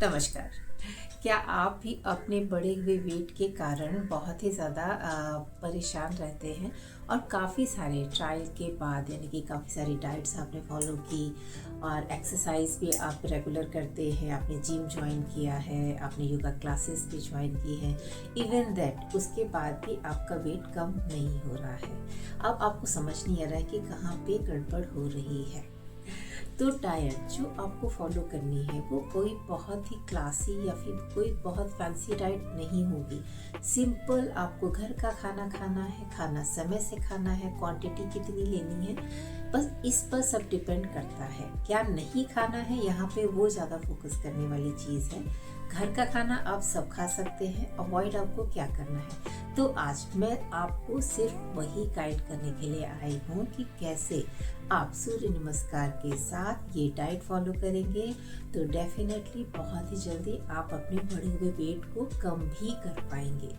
नमस्कार। क्या आप भी अपने बढ़े हुए वेट के कारण बहुत ही ज़्यादा परेशान रहते हैं और काफ़ी सारे ट्रायल के बाद यानी कि काफ़ी सारी डाइट्स आपने फॉलो की और एक्सरसाइज भी आप रेगुलर करते हैं, आपने जिम जॉइन किया है, आपने योगा क्लासेस भी जॉइन की है, इवन दैट उसके बाद भी आपका वेट कम नहीं हो रहा है। अब आपको समझ नहीं आ रहा है कि कहाँ पे गड़बड़ हो रही है। तो डाइट जो आपको फॉलो करनी है वो कोई बहुत ही क्लासी या फिर कोई बहुत फैंसी डाइट नहीं होगी। सिंपल आपको घर का खाना खाना है, खाना समय से खाना है, क्वांटिटी कितनी लेनी है, बस इस पर सब डिपेंड करता है। क्या नहीं खाना है यहाँ पे वो ज़्यादा फोकस करने वाली चीज़ है। घर का खाना आप सब खा सकते हैं, अवॉइड आपको क्या करना है। तो आज मैं आपको सिर्फ वही गाइड करने के लिए आई हूँ कि कैसे आप सूर्य नमस्कार के साथ ये डाइट फॉलो करेंगे तो डेफिनेटली बहुत ही जल्दी आप अपने बढ़े हुए वेट को कम भी कर पाएंगे।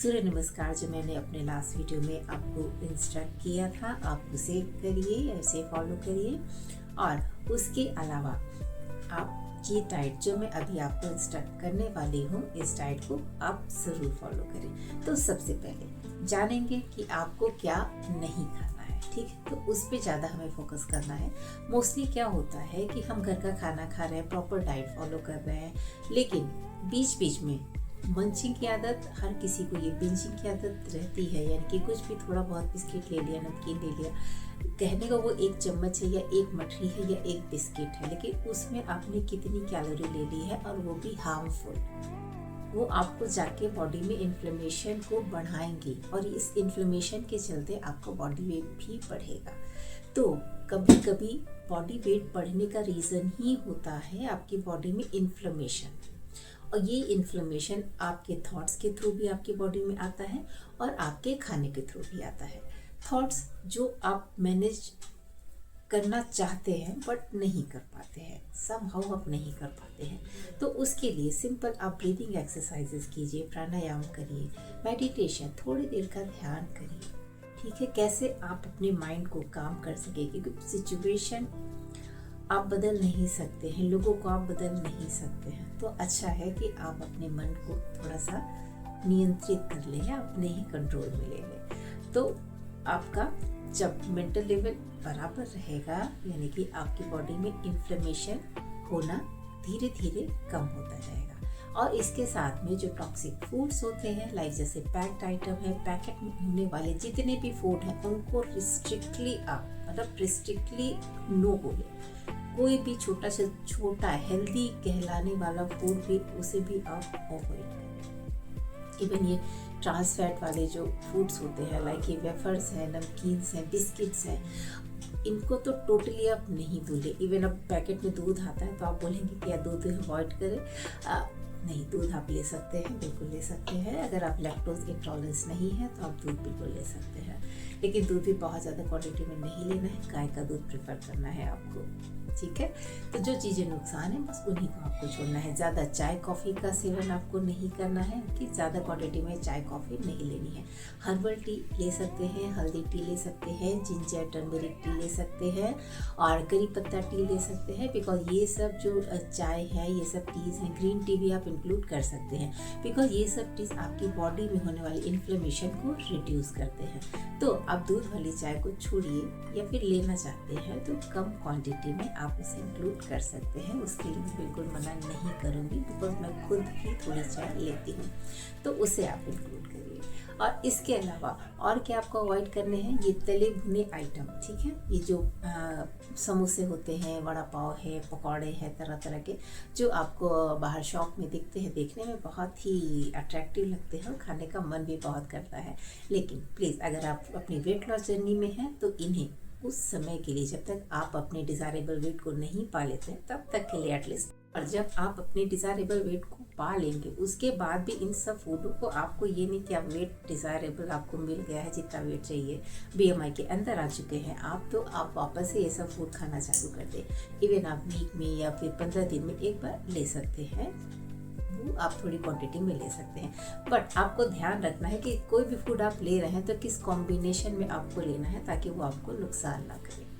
सूर्य नमस्कार जो मैंने अपने लास्ट वीडियो में आपको इंस्ट्रक्ट किया था, आप उसे करिए, ऐसे फॉलो करिए। और उसके अलावा आप ये डाइट जो मैं अभी आपको इंस्ट्रक्ट करने वाली हूँ, इस डाइट को आप ज़रूर फॉलो करें। तो सबसे पहले जानेंगे कि आपको क्या नहीं खाना है, ठीक है। तो उस पे ज़्यादा हमें फोकस करना है। मोस्टली क्या होता है कि हम घर का खाना खा रहे हैं, प्रॉपर डाइट फॉलो कर रहे हैं, लेकिन बीच बीच में मंचिंग की आदत, हर किसी को ये बिंजिंग की आदत रहती है, यानी कि कुछ भी थोड़ा बहुत बिस्किट ले लिया, नमकीन ले लिया, कहने का वो एक चम्मच है या एक मठरी है या एक बिस्किट है, लेकिन उसमें आपने कितनी कैलोरी ले ली है और वो भी हार्मफुल। वो आपको जाके बॉडी में इन्फ्लेमेशन को बढ़ाएंगी और इस इन्फ्लेमेशन के चलते आपका बॉडी वेट भी बढ़ेगा। तो कभी कभी बॉडी वेट बढ़ने का रीज़न ही होता है आपकी बॉडी में इन्फ्लेमेशन, और ये इन्फ्लेमेशन आपके थॉट्स के थ्रू भी आपकी बॉडी में आता है और आपके खाने के थ्रू भी आता है। थॉट्स जो आप मैनेज करना चाहते हैं बट नहीं कर पाते हैं, समहाउ आप नहीं कर पाते हैं, तो उसके लिए सिंपल आप ब्रीदिंग एक्सरसाइजेस कीजिए, प्राणायाम करिए, मेडिटेशन, थोड़ी देर का ध्यान करिए, ठीक है। कैसे आप अपने माइंड को काम कर सके, क्योंकि सिचुएशन आप बदल नहीं सकते हैं, लोगों को आप बदल नहीं सकते हैं, तो अच्छा है कि आप अपने मन को थोड़ा सा नियंत्रित कर लें, अपने ही कंट्रोल में ले लें। तो आपका जब मेंटल लेवल बराबर रहेगा, यानी कि आपकी बॉडी में इन्फ्लेमेशन होना धीरे धीरे कम होता जाएगा। और इसके साथ में जो टॉक्सिक फूड्स होते हैं, लाइक जैसे पैक्ड आइटम है, पैकेट में होने वाले जितने भी फूड हैं, उनको रिस्ट्रिक्टली आप मतलब रिस्ट्रिक्टली नो बोले। कोई भी छोटा से छोटा हेल्दी कहलाने वाला फूड भी, उसे भी आप अवॉइड करें। इवन ये ट्रांस फैट वाले जो फूड्स होते हैं, लाइक ये वेफर्स हैं, नमकीन्स हैं, बिस्किट्स हैं, इनको तो टोटली आप नहीं भूलें। इवन अब पैकेट में दूध आता है तो आप बोलेंगे कि या दूध अवॉइड करें, नहीं, दूध आप ले सकते हैं, बिल्कुल ले सकते हैं। अगर आप लैक्टोज इंटॉलरेंस नहीं है तो आप दूध बिल्कुल ले सकते हैं, लेकिन दूध भी बहुत ज़्यादा क्वांटिटी में नहीं लेना है, गाय का दूध प्रेफर करना है आपको, ठीक है। तो जो चीज़ें नुकसान है बस उन्हीं को आपको छोड़ना है। ज़्यादा चाय कॉफ़ी का सेवन आपको नहीं करना है, कि ज़्यादा क्वांटिटी में चाय कॉफ़ी नहीं लेनी है। हर्बल टी ले सकते हैं, हल्दी टी ले सकते हैं, जिंजर टर्मरिक टी ले सकते हैं और करी पत्ता टी ले सकते हैं, बिकॉज ये सब जो चाय है, ये सब टीज़ हैं, ग्रीन टी भी आप इंक्लूड कर सकते हैं, बिकॉज ये सब टीज़ आपकी बॉडी में होने वाली इन्फ्लेमेशन को रिड्यूस करते हैं। तो आप दूध वाली चाय को छोड़िए, या फिर लेना चाहते हैं तो कम क्वांटिटी में आप उसे इंक्लूड कर सकते हैं। उसके लिए बिल्कुल मना नहीं करूँगी, बिकॉज मैं खुद भी थोड़ी चाय लेती हूँ, तो उसे आप इंक्लूड करिए। और इसके अलावा और क्या आपको अवॉइड करने हैं, ये तले भुने आइटम, ठीक है। ये जो समोसे होते हैं, वड़ा पाव है, पकौड़े हैं, तरह तरह के जो आपको बाहर शॉप में दिखते हैं, देखने में बहुत ही अट्रैक्टिव लगते हैं और खाने का मन भी बहुत करता है, लेकिन प्लीज़ अगर आप अपनी वेट लॉस जर्नी में हैं तो इन्हें उस समय के लिए, जब तक आप अपने डिज़ायरेबल वेट को नहीं पा लेते हैं तब तक के लिए एटलीस्ट, और जब आप अपने डिज़ायरेबल वेट को पा लेंगे उसके बाद भी इन सब फूडों को, आपको ये नहीं कि आप वेट डिज़ायरेबल आपको मिल गया है, जितना वेट चाहिए, बीएमआई के अंदर आ चुके हैं आप, तो आप वापस से ये सब फूड खाना चालू कर दें। इवन आप वीक में या फिर 15 दिन में एक बार ले सकते हैं, वो आप थोड़ी क्वांटिटी में ले सकते हैं, बट आपको ध्यान रखना है कि कोई भी फूड आप ले रहे हैं तो किस कॉम्बिनेशन में आपको लेना है, ताकि वो आपको नुकसान ना करे।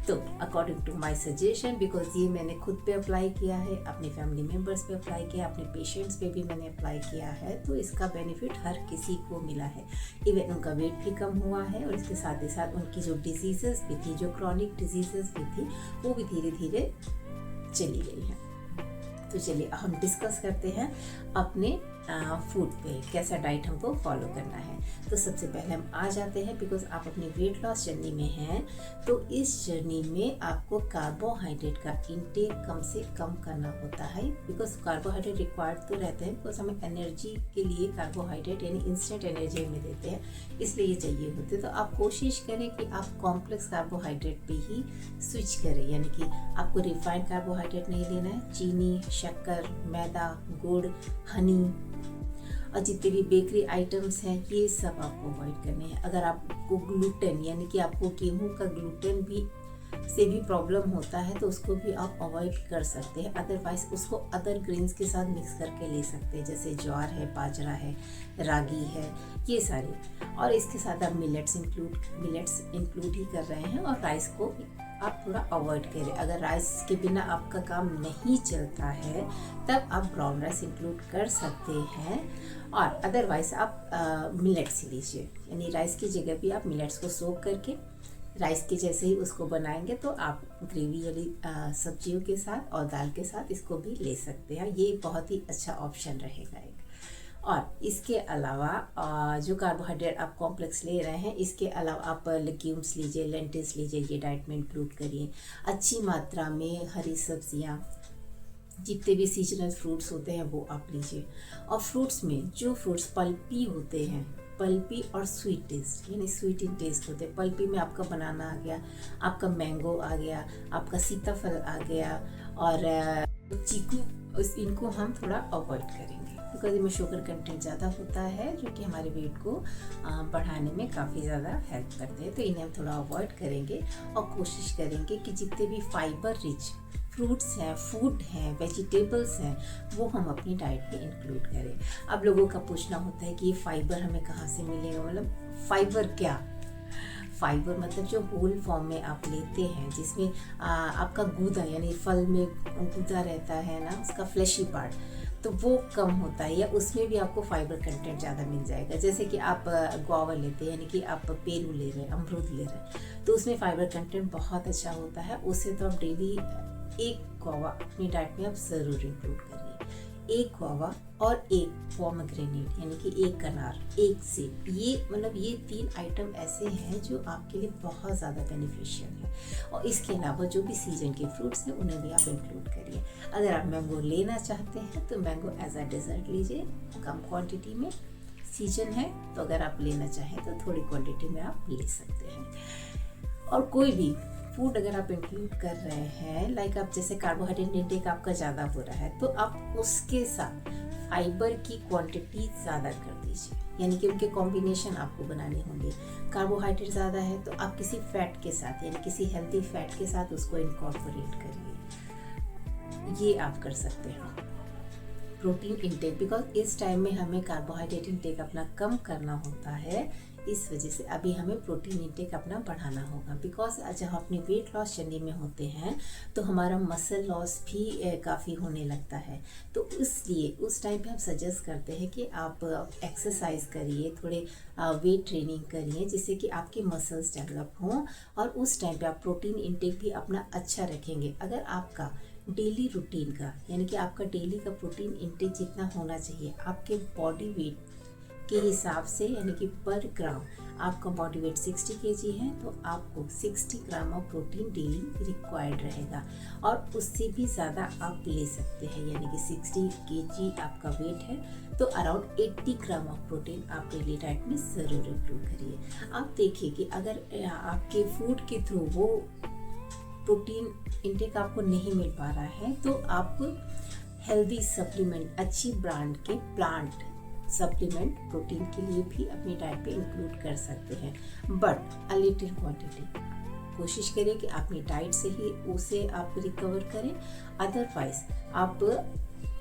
तो according to my suggestion, because ये मैंने खुद पे अप्लाई किया है, अपने फैमिली मेम्बर्स पे अप्लाई किया, अपने पेशेंट्स पे भी मैंने अप्लाई किया है, तो इसका बेनिफिट हर किसी को मिला है। इवन उनका वेट भी कम हुआ है और इसके साथ ही साथ उनकी जो डिजीज़ेस भी थी, जो क्रॉनिक डिजीज़ेस भी थी, वो भी धीरे धीरे चली गई हैं। तो चलिए हम डिस्कस करते हैं अपने फूड पे, कैसा डाइट हमको फॉलो करना है। तो सबसे पहले हम आ जाते हैं, बिकॉज आप अपनी वेट लॉस जर्नी में हैं, तो इस जर्नी में आपको कार्बोहाइड्रेट का इंटेक कम से कम करना होता है, बिकॉज कार्बोहाइड्रेट रिक्वायर्ड तो रहते हैं, बिकॉज हमें एनर्जी के लिए कार्बोहाइड्रेट यानी इंस्टेंट एनर्जी हमें देते हैं, इसलिए ये चाहिए होते हैं। तो आप कोशिश करें कि आप कॉम्प्लेक्स कार्बोहाइड्रेट पे ही स्विच करें, यानी कि आपको रिफाइंड कार्बोहाइड्रेट नहीं लेना है। चीनी, शक्कर, मैदा, गुड़, हनी और जितने भी बेकरी आइटम्स हैं, ये सब आपको अवॉइड करने हैं। अगर आपको ग्लूटेन यानी कि आपको गेहूं का ग्लूटेन भी से भी प्रॉब्लम होता है, तो उसको भी आप अवॉइड कर सकते हैं। अदरवाइज उसको अदर ग्रेन्स के साथ मिक्स करके ले सकते हैं, जैसे ज्वार है, बाजरा है, रागी है, ये सारे। और इसके साथ आप मिलेट्स इंक्लूड ही कर रहे हैं, और राइस को आप थोड़ा अवॉइड करें। अगर राइस के बिना आपका काम नहीं चलता है, तब आप ब्राउन राइस इंक्लूड कर सकते हैं, और अदरवाइज आप मिलेट्स लीजिए, यानी राइस की जगह भी आप मिलेट्स को सोक करके राइस के जैसे ही उसको बनाएंगे, तो आप ग्रेवी वाली सब्जियों के साथ और दाल के साथ इसको भी ले सकते हैं। ये बहुत ही अच्छा ऑप्शन रहेगा एक। और इसके अलावा जो कार्बोहाइड्रेट आप कॉम्प्लेक्स ले रहे हैं, इसके अलावा आप लेग्यूम्स लीजिए, लेंटिल्स लीजिए, ये डाइट में इंक्लूड करिए। अच्छी मात्रा में हरी सब्जियाँ, जितने भी सीजनल फ्रूट्स होते हैं वो आप लीजिए। और फ्रूट्स में जो फ्रूट्स पल्पी होते हैं, पल्पी और स्वीट टेस्ट यानी स्वीट इन टेस्ट होते हैं। पल्पी में आपका बनाना आ गया, आपका मैंगो आ गया, आपका सीताफल आ गया, और चीकू, इनको हम थोड़ा अवॉइड करेंगे, बिकॉज इनमें शुगर कंटेंट ज़्यादा होता है, जो कि हमारे वेट को बढ़ाने में काफ़ी ज़्यादा हेल्प करते हैं। तो इन्हें हम थोड़ा अवॉइड करेंगे और कोशिश करेंगे कि जितने भी फाइबर रिच फ्रूट्स हैं, फूड हैं, वेजिटेबल्स हैं, वो हम अपनी डाइट में इंक्लूड करें। अब लोगों का पूछना होता है कि ये फाइबर हमें कहाँ से मिलेगा, मतलब फाइबर क्या? फाइबर मतलब जो होल फॉर्म में आप लेते हैं, जिसमें आपका गूदा यानी फल में गूदा रहता है ना, उसका फ्लैशी पार्ट, तो वो कम होता है, या उसमें भी आपको फाइबर कंटेंट ज़्यादा मिल जाएगा। जैसे कि आप गुआवा लेते हैं, यानी कि आप पेरू ले रहे हैं, अमरूद ले रहे हैं, तो उसमें फाइबर कंटेंट बहुत अच्छा होता है। उससे तो आप डेली एक गुआवा अपनी डाइट में आप ज़रूर इंक्लूड करिए। एक गुआवा और एक पोमेग्रेनेट यानी कि एक अनार, एक सेब, ये मतलब ये 3 आइटम ऐसे हैं जो आपके लिए बहुत ज़्यादा बेनिफिशियल है। और इसके अलावा जो भी सीजन के फ्रूट्स हैं, उन्हें भी आप इंक्लूड करिए। अगर आप मैंगो लेना चाहते हैं, तो मैंगो एज अ डेजर्ट लीजिए, कम क्वांटिटी में। सीजन है तो अगर आप लेना चाहें तो थोड़ी क्वांटिटी में आप ले सकते हैं। और कोई भी फूड अगर आप इंक्लूड कर रहे हैं, लाइक आप जैसे कार्बोहाइड्रेट इंटेक आपका ज़्यादा हो रहा है, तो आप उसके साथ फाइबर की क्वांटिटी ज़्यादा कर दीजिए, यानी कि उनके कॉम्बिनेशन आपको बनाने होंगे। कार्बोहाइड्रेट ज़्यादा है तो आप किसी फैट के साथ यानी किसी हेल्दी फैट के साथ उसको इनकॉर्पोरेट करिए, ये आप कर सकते हैं। प्रोटीन इंटेक, बिकॉज इस टाइम में हमें कार्बोहाइड्रेट इंटेक अपना कम करना होता है, इस वजह से अभी हमें प्रोटीन इंटेक अपना बढ़ाना होगा। बिकॉज जब हम अपनी वेट लॉस जर्नी में होते हैं, तो हमारा मसल लॉस भी काफ़ी होने लगता है, तो इसलिए उस टाइम पे हम सजेस्ट करते हैं कि आप एक्सरसाइज करिए, थोड़े वेट ट्रेनिंग करिए, जिससे कि आपके मसल्स डेवलप हों, और उस टाइम पे आप प्रोटीन इंटेक भी अपना अच्छा रखेंगे। अगर आपका डेली रूटीन का यानी कि आपका डेली का प्रोटीन इंटेक जितना होना चाहिए आपके बॉडी वेट के हिसाब से, यानी कि पर ग्राम आपका बॉडी वेट 60 kg है, तो आपको 60 gram of protein daily required रहेगा, और उससे भी ज़्यादा आप ले सकते हैं। यानी कि 60 kg आपका वेट है, तो अराउंड 80 ग्राम ऑफ प्रोटीन आप डेली डाइट में ज़रूर इंक्लूड करिए। आप देखिए कि अगर आपके फूड के थ्रू वो प्रोटीन इंटेक आपको नहीं मिल पा रहा है, तो आप हेल्दी सप्लीमेंट, अच्छी ब्रांड के प्लांट सप्लीमेंट प्रोटीन के लिए भी अपनी डाइट पे इंक्लूड कर सकते हैं, बट अ लिटिल क्वांटिटी। कोशिश करें कि अपनी डाइट से ही उसे आप रिकवर करें, अदरवाइज आप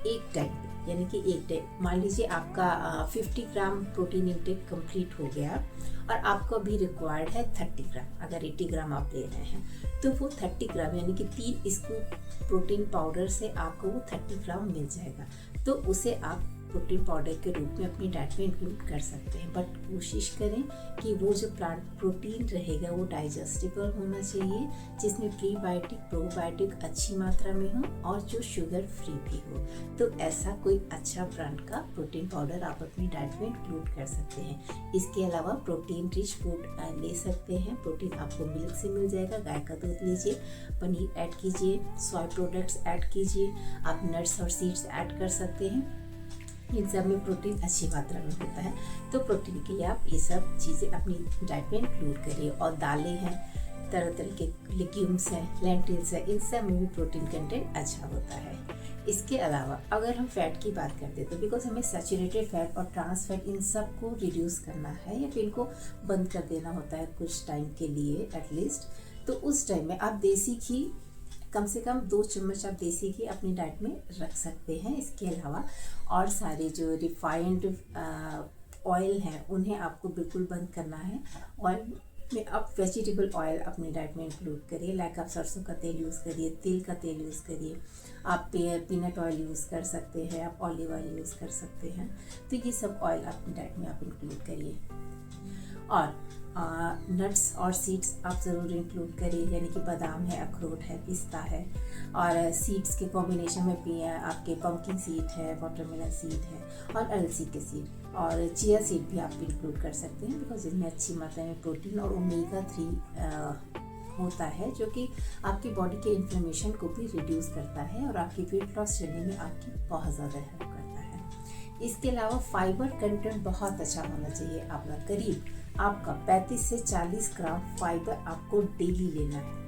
एक टाइम पे, यानी कि एक टाइम मान लीजिए आपका 50 ग्राम प्रोटीन इंटेक कंप्लीट हो गया और आपको अभी रिक्वायर्ड है 30 ग्राम। अगर 80 ग्राम आप ले रहे हैं तो वो 30 ग्राम यानी कि 3 स्कूप प्रोटीन पाउडर से आपको वो 30 ग्राम मिल जाएगा। तो उसे आप प्रोटीन पाउडर के रूप में अपनी डाइट में इंक्लूड कर सकते हैं। बट कोशिश करें कि वो जो प्लांट प्रोटीन रहेगा वो डाइजेस्टिबल होना चाहिए, जिसमें प्रीबायोटिक प्रोबायोटिक अच्छी मात्रा में हो और जो शुगर फ्री भी हो। तो ऐसा कोई अच्छा ब्रांड का प्रोटीन पाउडर आप अपनी डाइट में इंक्लूड कर सकते हैं। इसके अलावा प्रोटीन रिच फूड ले सकते हैं। प्रोटीन आपको मिल्क से मिल जाएगा, गाय का दूध लीजिए, पनीर ऐड कीजिए, सोया प्रोडक्ट्स ऐड कीजिए, आप नट्स और सीड्स ऐड कर सकते हैं। इन सब में प्रोटीन अच्छी मात्रा में होता है। तो प्रोटीन के लिए आप ये सब चीज़ें अपनी डाइट में इंक्लूड करिए। और दालें हैं, तरह तरह के लेग्यूम्स हैं, लेंटिल्स हैं, इन सब में भी प्रोटीन कंटेंट अच्छा होता है। इसके अलावा अगर हम फैट की बात करते हैं तो बिकॉज हमें सैचुरेटेड फैट और ट्रांस फैट इन सब को रिड्यूस करना है या फिर इनको बंद कर देना होता है कुछ टाइम के लिए एटलीस्ट। तो उस टाइम में आप देसी घी कम से कम 2 चम्मच आप देसी घी अपनी डाइट में रख सकते हैं। इसके अलावा और सारे जो रिफाइंड ऑयल हैं उन्हें आपको बिल्कुल बंद करना है। ऑयल में आप वेजिटेबल ऑयल अपनी डाइट में इंक्लूड करिए, लाइक आप सरसों का तेल यूज़ करिए, तिल का तेल यूज़ करिए, आप पीनट ऑयल यूज़ कर सकते हैं, आप ऑलिव ऑयल यूज़ कर सकते हैं। तो ये सब ऑयल अपनी डाइट में आप इंक्लूड करिए। और नट्स और सीड्स आप ज़रूर इंक्लूड करिए, यानी कि बादाम है, अखरोट है, पिस्ता है, और सीड्स के कॉम्बिनेशन में भी आपके पम्पकिन सीड है, वाटरमेलन सीड है, और अलसी के सीड और चिया सीड भी आप इंक्लूड कर सकते हैं। बिकॉज इनमें अच्छी मात्रा में प्रोटीन और ओमेगा 3 होता है, जो कि आपकी बॉडी के इन्फ्लेमेशन को भी रिड्यूस करता है और आपकी वेट लॉस जर्नी में आपकी बहुत ज़्यादा हेल्प करता है। इसके अलावा फाइबर कंटेंट बहुत अच्छा होना चाहिए आपका। करीब आपका 35 से 40 ग्राम फाइबर आपको डेली लेना है,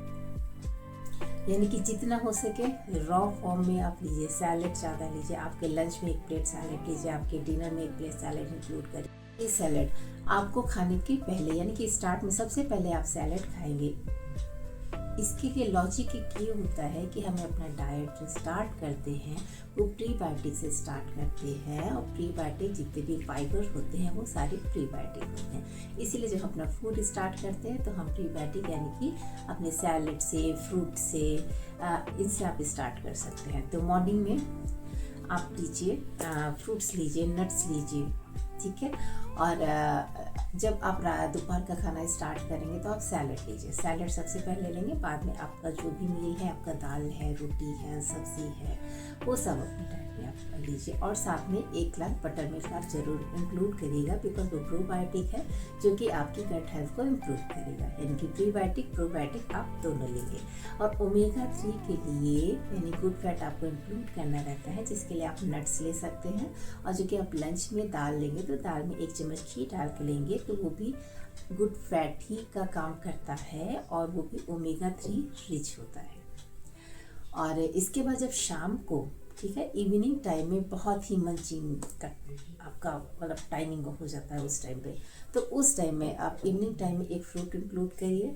यानी कि जितना हो सके रॉ फॉर्म में आप लीजिए। सैलेड ज़्यादा लीजिए, आपके लंच में 1 प्लेट सैलेड लीजिए, आपके डिनर में 1 प्लेट सैलेड इंक्लूड करिए। ये सैलेड आपको खाने के पहले, यानी कि स्टार्ट में सबसे पहले आप सैलेड खाएंगे। इसके लिए लॉजिक ये होता है कि हमें अपना डाइट जो स्टार्ट करते हैं वो प्रीबायोटिक से स्टार्ट करते हैं, और प्रीबायोटिक जितने भी फाइबर होते हैं वो सारे प्रीबायोटिक होते हैं। इसीलिए जब अपना फूड स्टार्ट करते हैं तो हम प्रीबायोटिक यानी कि अपने सैलेड से, फ्रूट से, इनसे आप स्टार्ट कर सकते हैं। तो मॉर्निंग में आप लीजिए फ्रूट्स लीजिए, नट्स लीजिए, ठीक है। और जब आप दोपहर का खाना स्टार्ट करेंगे तो आप सैलड लीजिए। सैलड सबसे पहले लेंगे, बाद में आपका जो भी मील है, आपका दाल है, रोटी है, सब्जी है, वो सब अपनी डाइट में आप लीजिए। और साथ में 1 ग्लास बटर मिल्क आप ज़रूर इंक्लूड करिएगा, बिकॉज वो प्रोबायोटिक है जो कि आपकी गट हेल्थ को इम्प्रूव करेगा। यानी कि प्रीबायोटिक प्रोबायोटिक आप दोनों लेंगे। और ओमेगा 3 के लिए यानी गुड फैट आपको इंक्लूड करना रहता है, जिसके लिए आप नट्स ले सकते हैं। और जो कि आप लंच में दाल लेंगे तो दाल में 1 चम्मच घी डाल के लेंगे, तो वो भी गुड फैट ही का काम करता है और वो भी ओमेगा 3 रिच होता है। और इसके बाद जब शाम को, ठीक है, इवनिंग टाइम में बहुत ही मंचिंग का आपका मतलब टाइमिंग हो जाता है उस टाइम पे, तो उस टाइम में आप इवनिंग टाइम में 1 फ्रूट इंक्लूड करिए,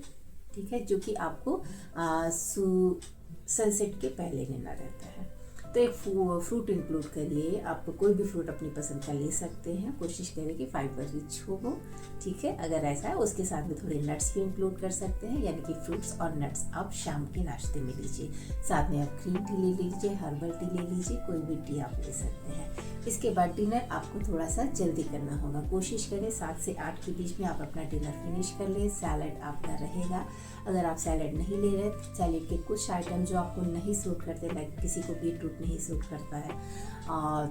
ठीक है, जो कि आपको सनसेट के पहले लेना रहता है। तो 1 फ्रूट इंक्लूड करिए। आप कोई भी फ्रूट अपनी पसंद का ले सकते हैं, कोशिश करें कि फाइबर रिच हो वो, ठीक है। अगर ऐसा है उसके साथ में थोड़े नट्स भी इंक्लूड कर सकते हैं, यानी कि फ्रूट्स और नट्स आप शाम के नाश्ते में लीजिए। साथ में आप ग्रीन टी ले लीजिए, हर्बल टी ले लीजिए, कोई भी टी आप ले सकते हैं। इसके बाद डिनर आपको थोड़ा सा जल्दी करना होगा। कोशिश करें 7 से 8 के बीच में आप अपना डिनर फिनिश कर लें। सैलड आपका रहेगा। अगर आप सैलड नहीं ले रहे, सैलड के कुछ आइटम जो आपको नहीं सूट करते, लाइक किसी को बीटरूट नहीं सूट करता है,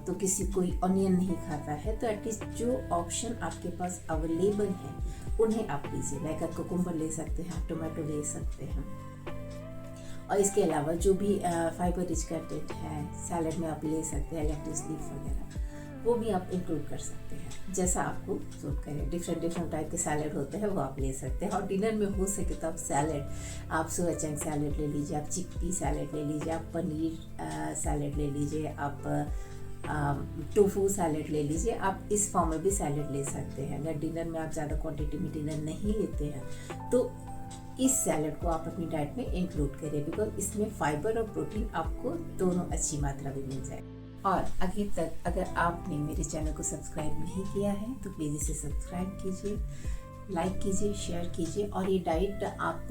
तो किसी कोई ऑनियन नहीं खाता है, तो एटलीस्ट जो ऑप्शन आपके पास अवेलेबल है उन्हें आप लीजिए। लाइक आप कुकुम्बर ले सकते हैं, आप टोमेटो ले सकते हैं। और इसके अलावा जो भी फाइबर रिच कंटेंट है सैलड में आप ले सकते हैं, लेट्यूस लीफ वगैरह, वो भी आप इंक्लूड कर सकते हैं, जैसा आपको सूट करे। डिफरेंट टाइप के सैलड होते हैं, वो आप ले सकते हैं। और डिनर में हो सके तो आप सैलड, आप सोया चंक सैलड ले लीजिए, आप चिकपी सैलड ले लीजिए, आप पनीर सैलड ले लीजिए, आप टोफू सैलड ले लीजिए। आप इस फॉर्म में भी सैलड ले सकते हैं। अगर डिनर में आप ज़्यादा क्वांटिटी में डिनर नहीं लेते हैं तो इस सैलड को आप अपनी डाइट में इंक्लूड करिए, बिकॉज इसमें फाइबर और प्रोटीन आपको दोनों अच्छी मात्रा में मिल जाए। और अभी तक अगर आपने मेरे चैनल को सब्सक्राइब नहीं किया है तो प्लीज़ इसे सब्सक्राइब कीजिए, लाइक कीजिए, शेयर कीजिए। और ये डाइट आप